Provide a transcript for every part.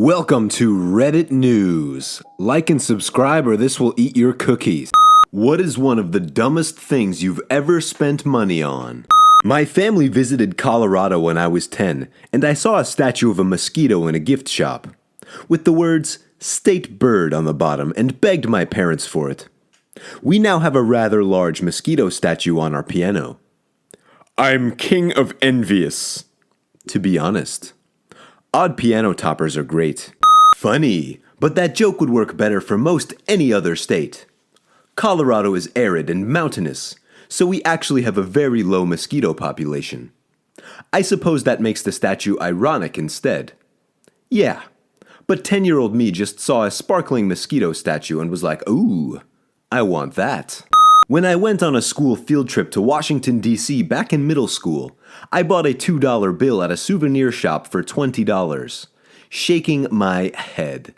Welcome to Reddit News. Like and subscribe or this will eat your cookies. What is one of the dumbest things you've ever spent money on? My family visited Colorado when I was 10, and I saw a statue of a mosquito in a gift shop, with the words, "State Bird" on the bottom, and begged my parents for it. We now have a rather large mosquito statue on our piano. I'm king of envious, to be honest. Odd piano toppers are great. Funny, but that joke would work better for most any other state. Colorado is arid and mountainous, so we actually have a very low mosquito population. I suppose that makes the statue ironic instead. Yeah, but 10-year-old me just saw a sparkling mosquito statue and was like, ooh, I want that. When I went on a school field trip to Washington, D.C. back in middle school, I bought a $2 bill at a souvenir shop for $20, shaking my head.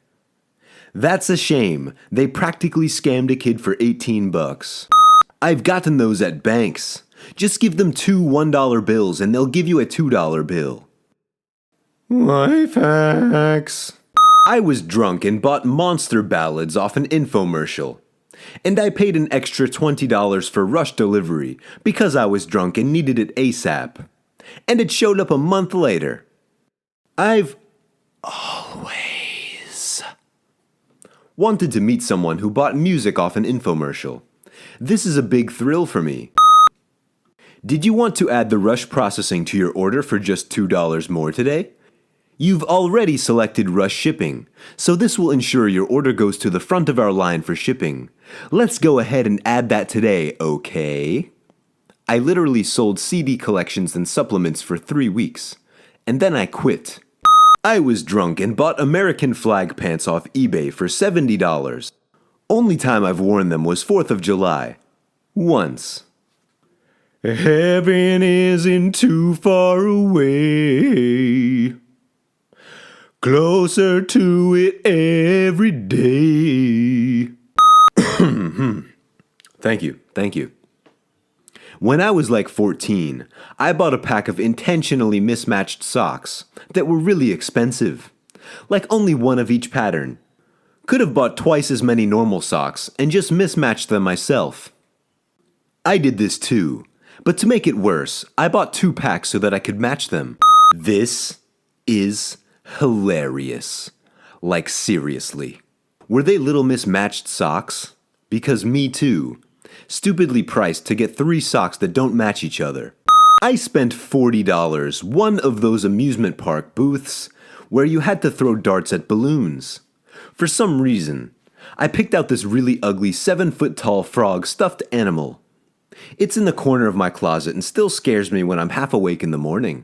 That's a shame. They practically scammed a kid for $18. I've gotten those at banks. Just give them two $1 bills and they'll give you a $2 bill. Life hacks. I was drunk and bought monster ballads off an infomercial. And I paid an extra $20 for rush delivery because I was drunk and needed it ASAP. And it showed up a month later. I've always wanted to meet someone who bought music off an infomercial. This is a big thrill for me. Did you want to add the rush processing to your order for just $2 more today? You've already selected rush shipping, so this will ensure your order goes to the front of our line for shipping. Let's go ahead and add that today, okay? I literally sold CD collections and supplements for 3 weeks, and then I quit. I was drunk and bought American flag pants off eBay for $70. Only time I've worn them was 4th of July. Once. Heaven isn't too far away. Closer to it every day. Thank you. When I was like 14, I bought a pack of intentionally mismatched socks that were really expensive. Like only one of each pattern. Could have bought twice as many normal socks and just mismatched them myself. I did this too, but to make it worse, I bought 2 packs so that I could match them. This is hilarious. Like seriously. Were they little mismatched socks? Because me too. Stupidly priced to get 3 socks that don't match each other. I spent $40, one of those amusement park booths where you had to throw darts at balloons. For some reason, I picked out this really ugly 7-foot-tall frog stuffed animal. It's in the corner of my closet and still scares me when I'm half awake in the morning.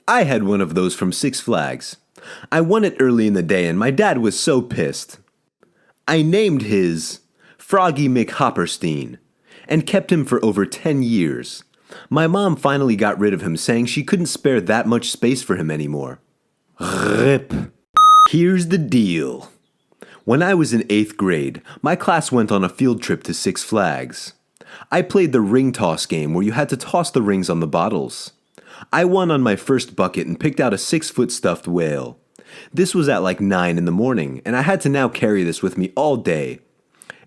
I had one of those from Six Flags. I won it early in the day and my dad was so pissed. I named his Froggy McHopperstein and kept him for over 10 years. My mom finally got rid of him, saying she couldn't spare that much space for him anymore. RIP. Here's the deal. When I was in 8th grade, my class went on a field trip to Six Flags. I played the ring toss game where you had to toss the rings on the bottles. I won on my first bucket and picked out a 6-foot stuffed whale. This was at like 9 in the morning, and I had to now carry this with me all day.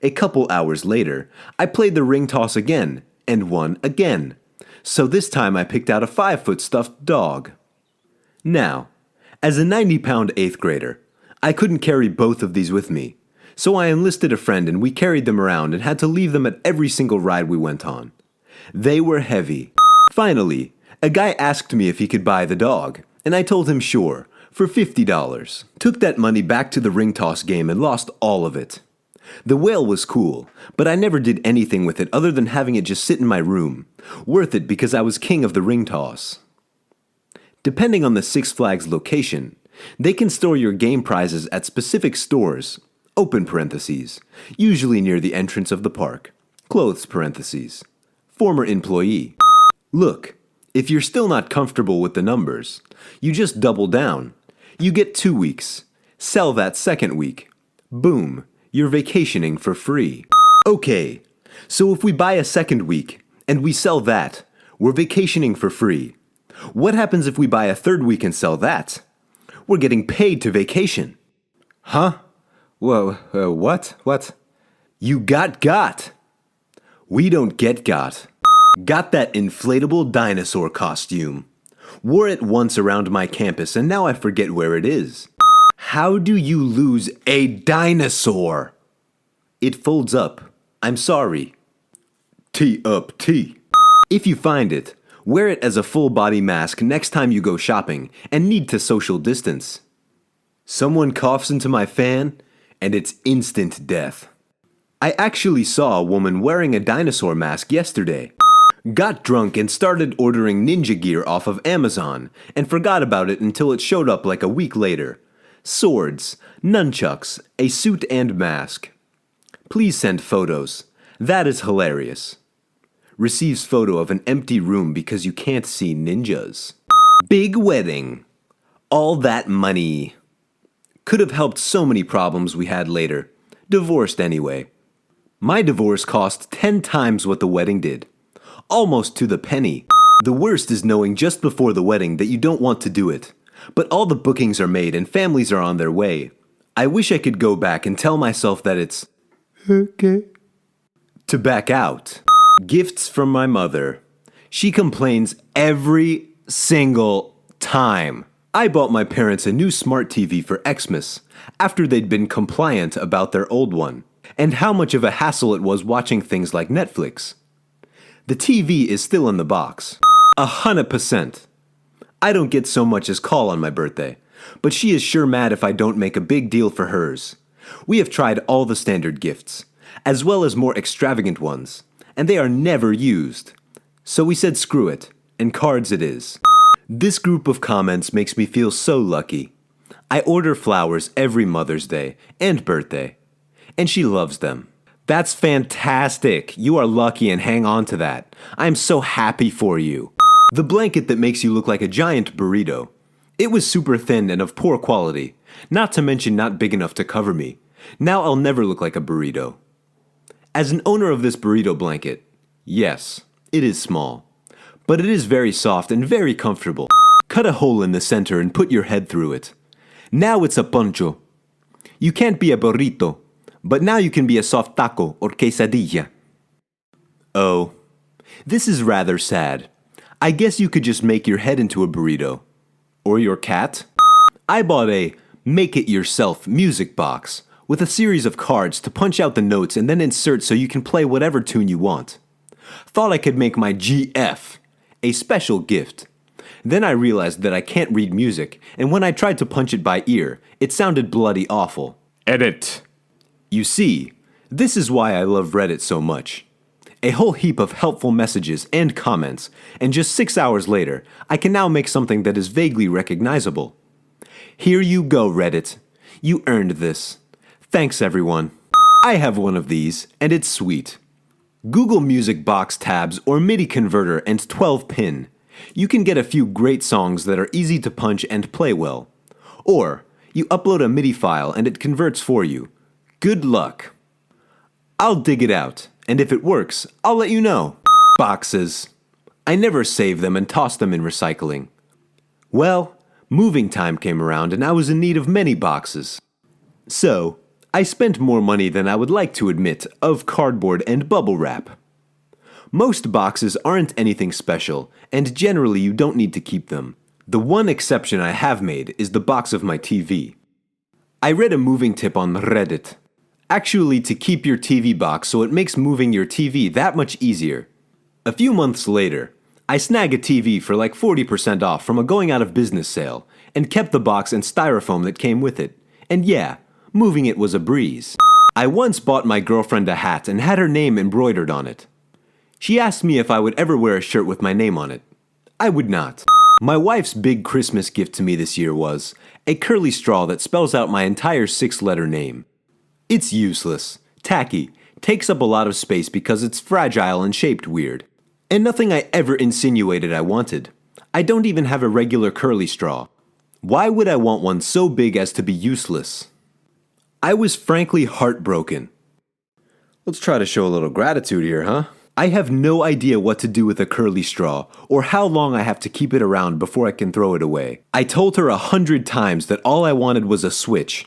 A couple hours later, I played the ring toss again, and won again. So this time I picked out a 5-foot stuffed dog. Now, as a 90-pound 8th grader, I couldn't carry both of these with me, so I enlisted a friend and we carried them around and had to leave them at every single ride we went on. They were heavy. Finally, a guy asked me if he could buy the dog, and I told him sure, for $50. Took that money back to the ring toss game and lost all of it. The whale was cool, but I never did anything with it other than having it just sit in my room. Worth it because I was king of the ring toss. Depending on the Six Flags location, they can store your game prizes at specific stores, open parentheses, usually near the entrance of the park, clothes parentheses, former employee. Look, if you're still not comfortable with the numbers, you just double down. You get 2 weeks. Sell that second week. Boom, you're vacationing for free. Okay, so if we buy a second week and we sell that, we're vacationing for free. What happens if we buy a third week and sell that? We're getting paid to vacation. Huh? Whoa, what? What? You got. We don't get got. Got that inflatable dinosaur costume. Wore it once around my campus and now I forget where it is. How do you lose a dinosaur? It folds up. I'm sorry. Tee up T. If you find it, wear it as a full body mask next time you go shopping and need to social distance. Someone coughs into my fan and it's instant death. I actually saw a woman wearing a dinosaur mask yesterday. Got drunk and started ordering ninja gear off of Amazon and forgot about it until it showed up like a week later. Swords, nunchucks, a suit and mask. Please send photos. That is hilarious. Receives photo of an empty room because you can't see ninjas. Big wedding. All that money. Could have helped so many problems we had later. Divorced anyway. My divorce cost 10 times what the wedding did. Almost to the penny. The worst is knowing just before the wedding that you don't want to do it. But all the bookings are made and families are on their way. I wish I could go back and tell myself that it's okay to back out. Gifts from my mother. She complains every single time. I bought my parents a new smart TV for Xmas after they'd been compliant about their old one, and how much of a hassle it was watching things like Netflix. The TV is still in the box. 100%. I don't get so much as call on my birthday, but she is sure mad if I don't make a big deal for hers. We have tried all the standard gifts, as well as more extravagant ones, and they are never used. So we said screw it, and cards it is. This group of comments makes me feel so lucky. I order flowers every Mother's Day and birthday, and she loves them. That's fantastic. You are lucky and hang on to that. I'm so happy for you. The blanket that makes you look like a giant burrito. It was super thin and of poor quality, not to mention not big enough to cover me. Now I'll never look like a burrito. As an owner of this burrito blanket, yes, it is small, but it is very soft and very comfortable. Cut a hole in the center and put your head through it. Now it's a poncho. You can't be a burrito, but now you can be a soft taco or quesadilla. Oh, this is rather sad. I guess you could just make your head into a burrito. Or your cat. I bought a make-it-yourself music box with a series of cards to punch out the notes and then insert so you can play whatever tune you want. Thought I could make my GF a special gift. Then I realized that I can't read music, and when I tried to punch it by ear, it sounded bloody awful. Edit. You see, this is why I love Reddit so much. A whole heap of helpful messages and comments, and just 6 hours later, I can now make something that is vaguely recognizable. Here you go, Reddit. You earned this. Thanks, everyone. I have one of these, and it's sweet. Google Music Box tabs or MIDI converter and 12-pin. You can get a few great songs that are easy to punch and play well. Or, you upload a MIDI file and it converts for you. Good luck. I'll dig it out, and if it works, I'll let you know. Boxes. I never save them and toss them in recycling. Well, moving time came around and I was in need of many boxes. So, I spent more money than I would like to admit of cardboard and bubble wrap. Most boxes aren't anything special, and generally you don't need to keep them. The one exception I have made is the box of my TV. I read a moving tip on Reddit. Actually, to keep your TV box so it makes moving your TV that much easier. A few months later, I snag a TV for like 40% off from a going out of business sale, and kept the box and styrofoam that came with it. And yeah, moving it was a breeze. I once bought my girlfriend a hat and had her name embroidered on it. She asked me if I would ever wear a shirt with my name on it. I would not. My wife's big Christmas gift to me this year was a curly straw that spells out my entire 6-letter name. It's useless, tacky, takes up a lot of space because it's fragile and shaped weird. And nothing I ever insinuated I wanted. I don't even have a regular curly straw. Why would I want one so big as to be useless? I was frankly heartbroken. Let's try to show a little gratitude here, huh? I have no idea what to do with a curly straw, or how long I have to keep it around before I can throw it away. I told her 100 times that all I wanted was a Switch.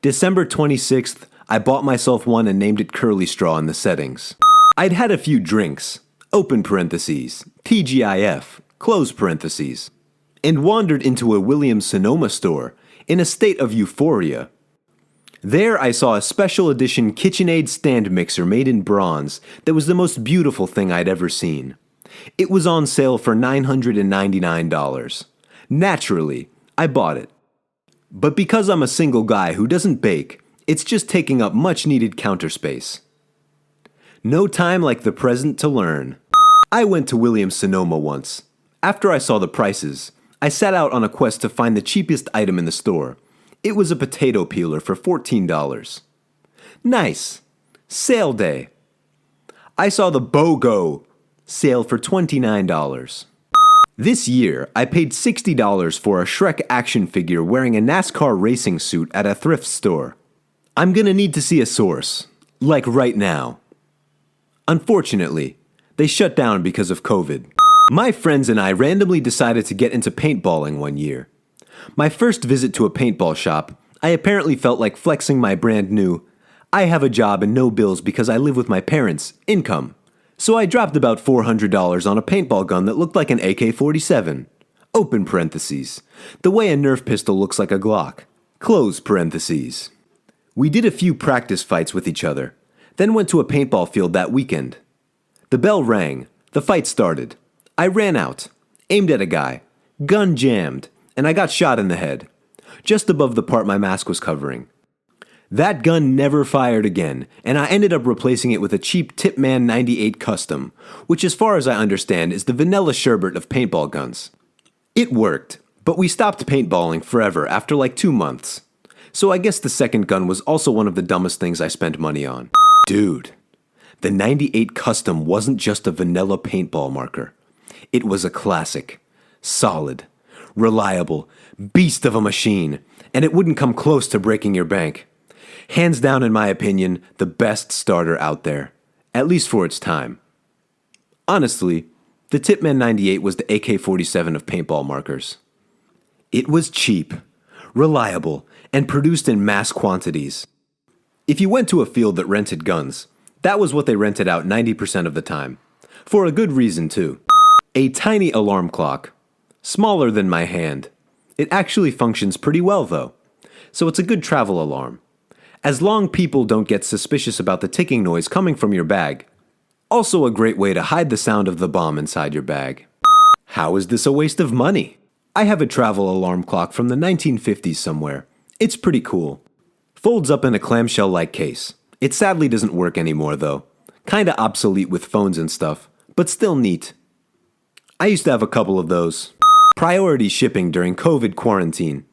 December 26th, I bought myself one and named it Curly Straw in the settings. I'd had a few drinks, open parentheses, TGIF, close parentheses, and wandered into a Williams-Sonoma store in a state of euphoria. There I saw a special edition KitchenAid stand mixer made in bronze that was the most beautiful thing I'd ever seen. It was on sale for $999. Naturally, I bought it. But because I'm a single guy who doesn't bake, it's just taking up much needed counter space. No time like the present to learn. I went to Williams-Sonoma once. After I saw the prices, I set out on a quest to find the cheapest item in the store. It was a potato peeler for $14. Nice. Sale day. I saw the BOGO sale for $29. This year, I paid $60 for a Shrek action figure wearing a NASCAR racing suit at a thrift store. I'm gonna need to see a source, like right now. Unfortunately, they shut down because of COVID. My friends and I randomly decided to get into paintballing one year. My first visit to a paintball shop, I apparently felt like flexing my brand new, I have a job and no bills because I live with my parents, income. So I dropped about $400 on a paintball gun that looked like an AK-47. Open parentheses. The way a Nerf pistol looks like a Glock. Close parentheses. We did a few practice fights with each other, then went to a paintball field that weekend. The bell rang, the fight started. I ran out, aimed at a guy, gun jammed, and I got shot in the head, just above the part my mask was covering. That gun never fired again, and I ended up replacing it with a cheap Tipman 98 Custom, which as far as I understand is the vanilla sherbet of paintball guns. It worked, but we stopped paintballing forever after like 2 months. So I guess the second gun was also one of the dumbest things I spent money on. Dude, the 98 Custom wasn't just a vanilla paintball marker. It was a classic, solid, reliable, beast of a machine, and it wouldn't come close to breaking your bank. Hands down, in my opinion, the best starter out there, at least for its time. Honestly, the Tipman 98 was the AK-47 of paintball markers. It was cheap, reliable, and produced in mass quantities. If you went to a field that rented guns, that was what they rented out 90% of the time. For a good reason, too. A tiny alarm clock. Smaller than my hand. It actually functions pretty well, though. So it's a good travel alarm. As long people don't get suspicious about the ticking noise coming from your bag. Also a great way to hide the sound of the bomb inside your bag. How is this a waste of money? I have a travel alarm clock from the 1950s somewhere. It's pretty cool. Folds up in a clamshell-like case. It sadly doesn't work anymore, though. Kinda obsolete with phones and stuff, but still neat. I used to have a couple of those. Priority shipping during COVID quarantine.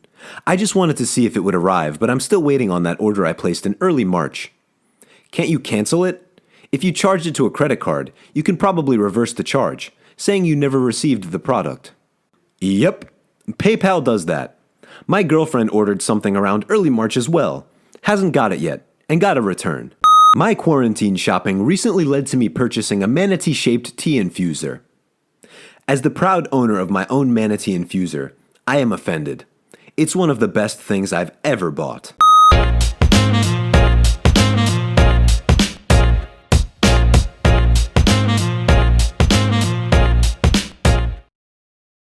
I just wanted to see if it would arrive, but I'm still waiting on that order I placed in early March. Can't you cancel it? If you charged it to a credit card, you can probably reverse the charge, saying you never received the product. Yep, PayPal does that. My girlfriend ordered something around early March as well. Hasn't got it yet, and got a return. My quarantine shopping recently led to me purchasing a manatee-shaped tea infuser. As the proud owner of my own manatee infuser, I am offended. It's one of the best things I've ever bought.